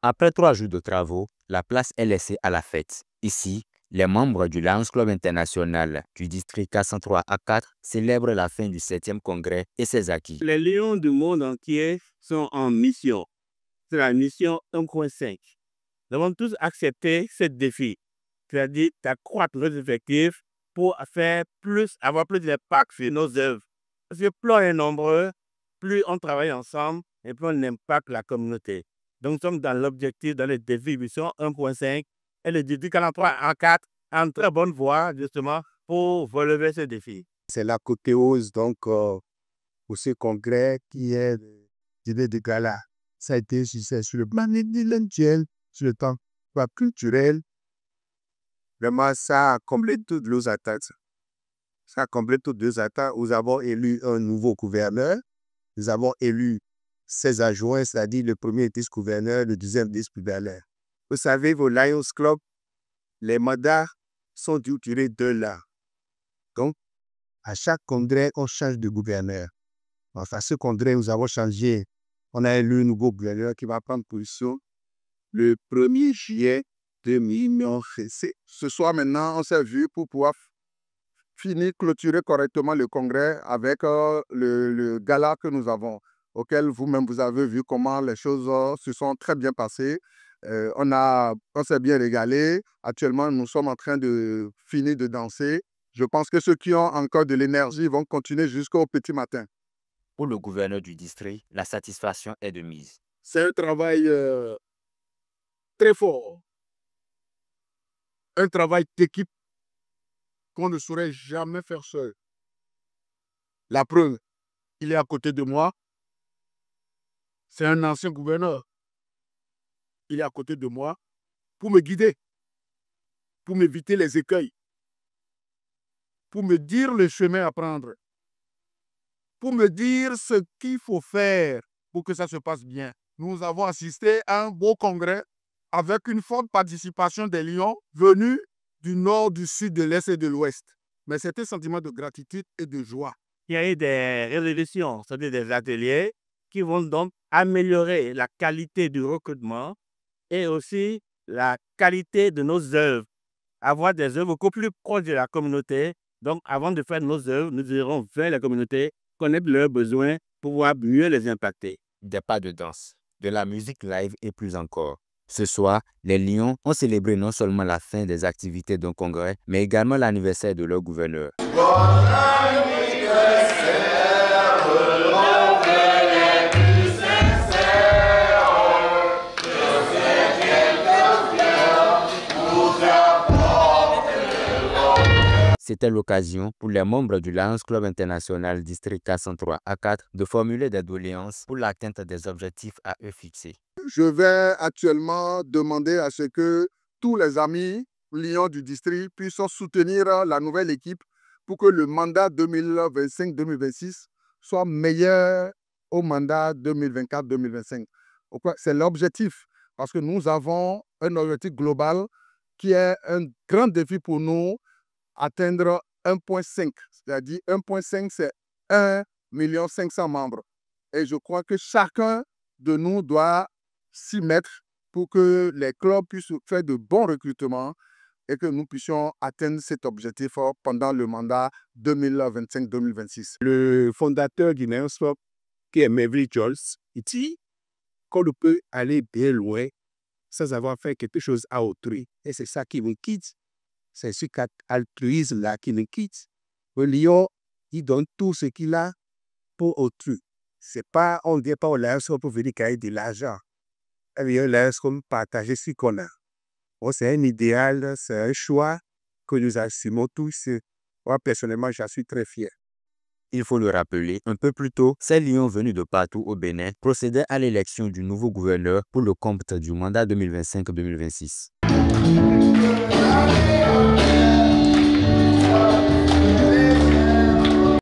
Après 3 jours de travaux, la place est laissée à la fête. Ici, les membres du Lions Club International du district 403 à 4 célèbrent la fin du 7e congrès et ses acquis. Les Lions du monde entier sont en mission. C'est la mission 1.5. Nous avons tous accepté ce défi, c'est-à-dire d'accroître nos effectifs pour avoir plus d'impact sur nos œuvres. Parce que plus on est nombreux, plus on travaille ensemble et plus on impacte la communauté. Donc, nous sommes dans l'objectif, dans le défi mission 1.5 et le district 43 en 4 en très bonne voie, justement, pour relever ce défi. C'est l'apothéose, donc, pour ce congrès qui est le dîner de gala. Ça a été sur le plan intellectuel, sur le plan culturel. Vraiment, ça a comblé toutes nos attentes. Ça a comblé toutes nos attentes. Nous avons élu un nouveau gouverneur. Nous avons élu 16 adjoints, c'est-à-dire le premier vice-gouverneur, le deuxième vice-gouverneur. Vous savez, vos Lions Club, les mandats sont d'une durée de 2 ans. Donc, à chaque congrès, on change de gouverneur. Enfin, ce congrès, nous avons changé. On a élu un nouveau gouverneur qui va prendre position le 1er juillet 2026. Ce soir, maintenant, on s'est vu pour pouvoir clôturer correctement le congrès avec le gala que nous avons, auquel vous-même vous avez vu comment les choses se sont très bien passées. On s'est bien régalé. Actuellement, nous sommes en train de finir de danser. Je pense que ceux qui ont encore de l'énergie vont continuer jusqu'au petit matin. Pour le gouverneur du district, la satisfaction est de mise. C'est un travail très fort. Un travail d'équipe qu'on ne saurait jamais faire seul. La preuve, il est à côté de moi. C'est un ancien gouverneur. Il est à côté de moi pour me guider, pour m'éviter les écueils, pour me dire le chemin à prendre, pour me dire ce qu'il faut faire pour que ça se passe bien. Nous avons assisté à un beau congrès avec une forte participation des Lions venus du nord, du sud, de l'est et de l'ouest. Mais c'était un sentiment de gratitude et de joie. Il y a eu des résolutions, c'est-à-dire des ateliers qui vont donc améliorer la qualité du recrutement et aussi la qualité de nos œuvres. Avoir des œuvres beaucoup plus proches de la communauté. Donc, avant de faire nos œuvres, nous irons vers la communauté, connaître leurs besoins pour pouvoir mieux les impacter. Des pas de danse, de la musique live et plus encore. Ce soir, les Lions ont célébré non seulement la fin des activités d'un congrès, mais également l'anniversaire de leur gouverneur. C'était l'occasion pour les membres du Lions Club International District 403 à 4 de formuler des doléances pour l'atteinte des objectifs à eux fixés. Je vais actuellement demander à ce que tous les amis Lions du district puissent soutenir la nouvelle équipe pour que le mandat 2025-2026 soit meilleur au mandat 2024-2025. C'est l'objectif, parce que nous avons un objectif global qui est un grand défi pour nous, atteindre 1.5. C'est-à-dire 1.5, c'est 1,5 million membres. Et je crois que chacun de nous doit s'y mettre pour que les clubs puissent faire de bons recrutements et que nous puissions atteindre cet objectif pendant le mandat 2025-2026. Le fondateur du Lions Club, qui est Melvin Jones, il dit qu'on peut aller bien loin sans avoir fait quelque chose à autrui. Et c'est ça qui nous quitte. C'est ce altruisme-là qui nous quitte. Le lion, il donne tout ce qu'il a pour autrui. C'est pas, on ne vient pas au Lions Club pour venir gagner de l'argent. Il y a un Lions Club partager ce qu'on a. Bon, c'est un idéal, c'est un choix que nous assumons tous. Moi, personnellement, j'en suis très fier. Il faut le rappeler, un peu plus tôt, ces Lions venus de partout au Bénin procédaient à l'élection du nouveau gouverneur pour le compte du mandat 2025-2026.